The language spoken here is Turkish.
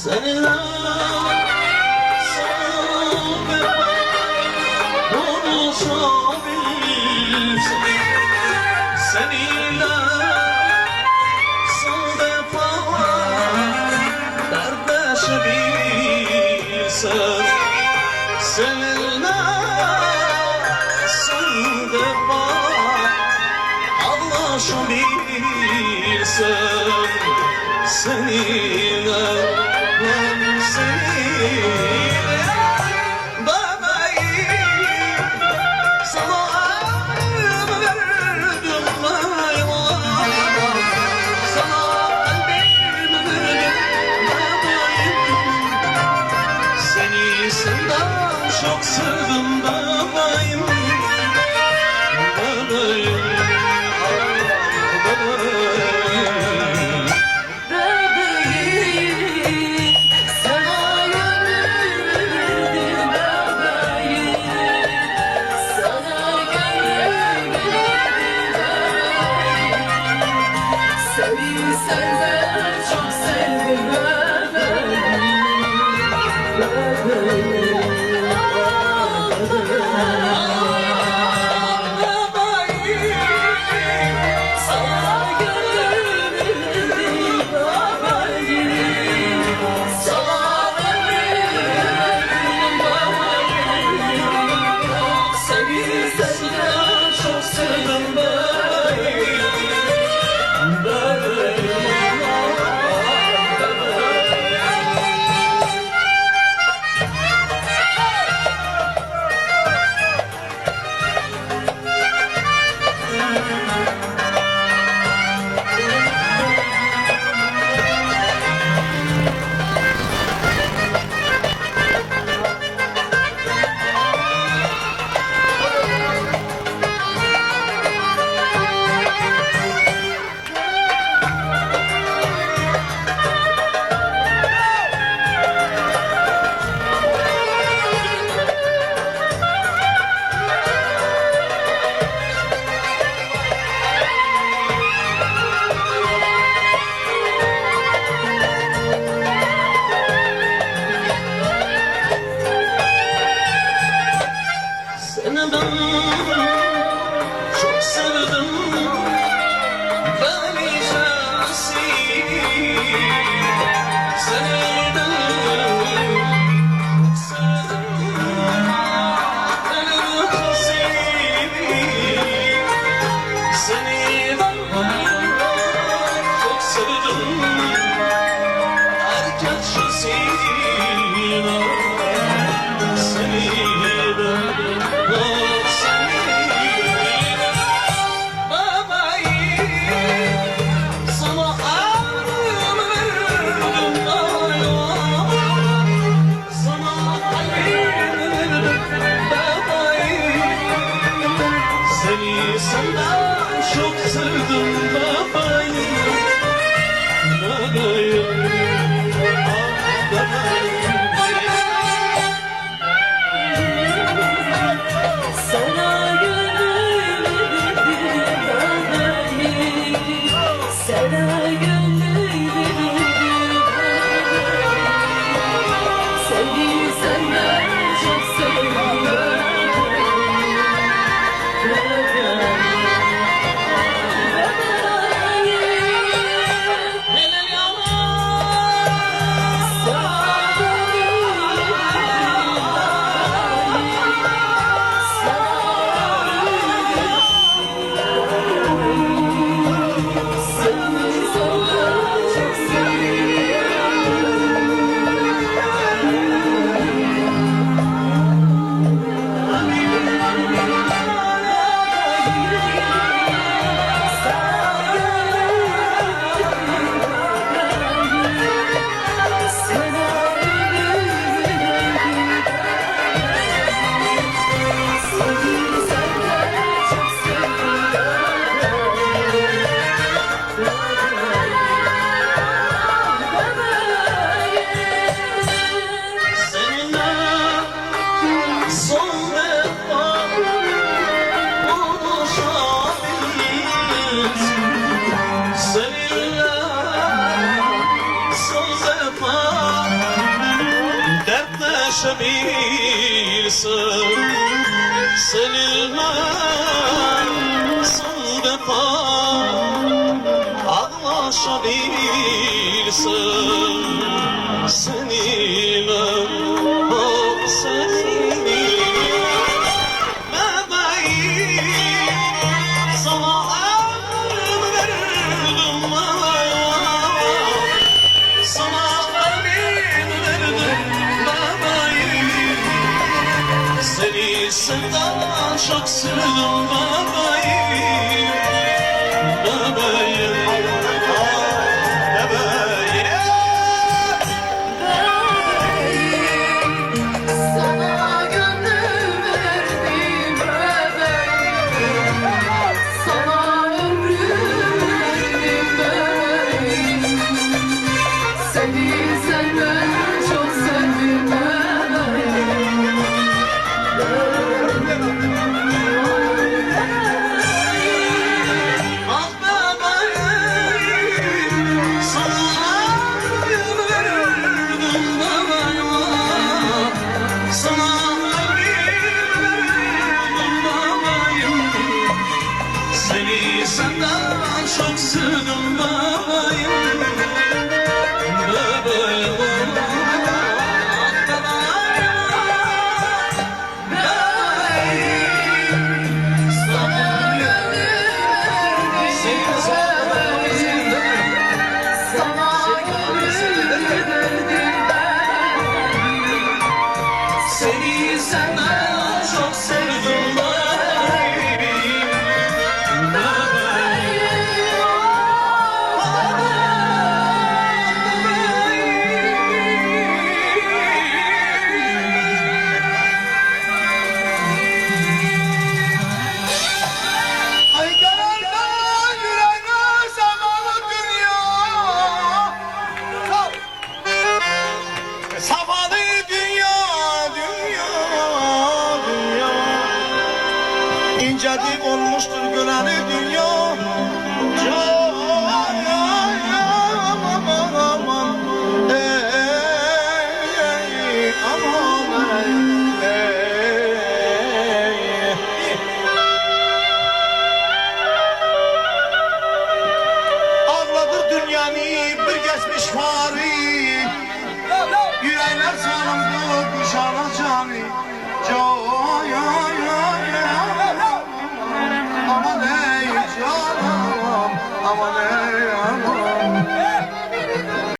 Seninle son defa konuşabilsem, seninle son defa dertleşebilsem, seninle son defa ağlaşabilsem, seninle çok sevdim bebeğim, bebeğim, bebeğim. Bebeğim, sana gönül verdim bebeğim, sana gönül verdim bebeğim. Seni sevdim, çok sevdim bebeğim, bebeğim. Seni ben çok sevdim, Felicesi. Seni de çok sevdim, Felicesi. Seni ben çok sevdim, herkesi. Seni de senden çok sevdim bebeğim, bebeğim, bebeğim. Sana gönül verdim bebeğim, sana gönül verdim bebeğim. Seni senden çok sevdim bebeğim, bebeğim. Sana ağlaşabilsem seninle son defa ağlaşabilsem seninle seninle bebeğim sana ömrümü verdim sana ömrümü verdim bebeğim seni senden çok sevdim bebeğim bebeğim Sana gönlüm verdim bebeğim, sana ömrüm verdim bebeğim. Seni senden çok sevdim bebeğim. Ah bebeğim sana ömrümü verdim bebeğim sana ömrümü verdim bebeğim seni senden çok sevdim bebeğim bebeğim Sana gönlüm verdim bebeğim. seni senden çok sevdim bebeğim Ay gönülden yüreğine semalı dünya Safalı dünya, dünya, dünya İncedik olmuştur göreni dünya Aman, aman, ey, aman, ey. Ağladır dünyanı bir geçmiş fari Yürekler sarıldı kuşana canı Aman ey canım Aman ey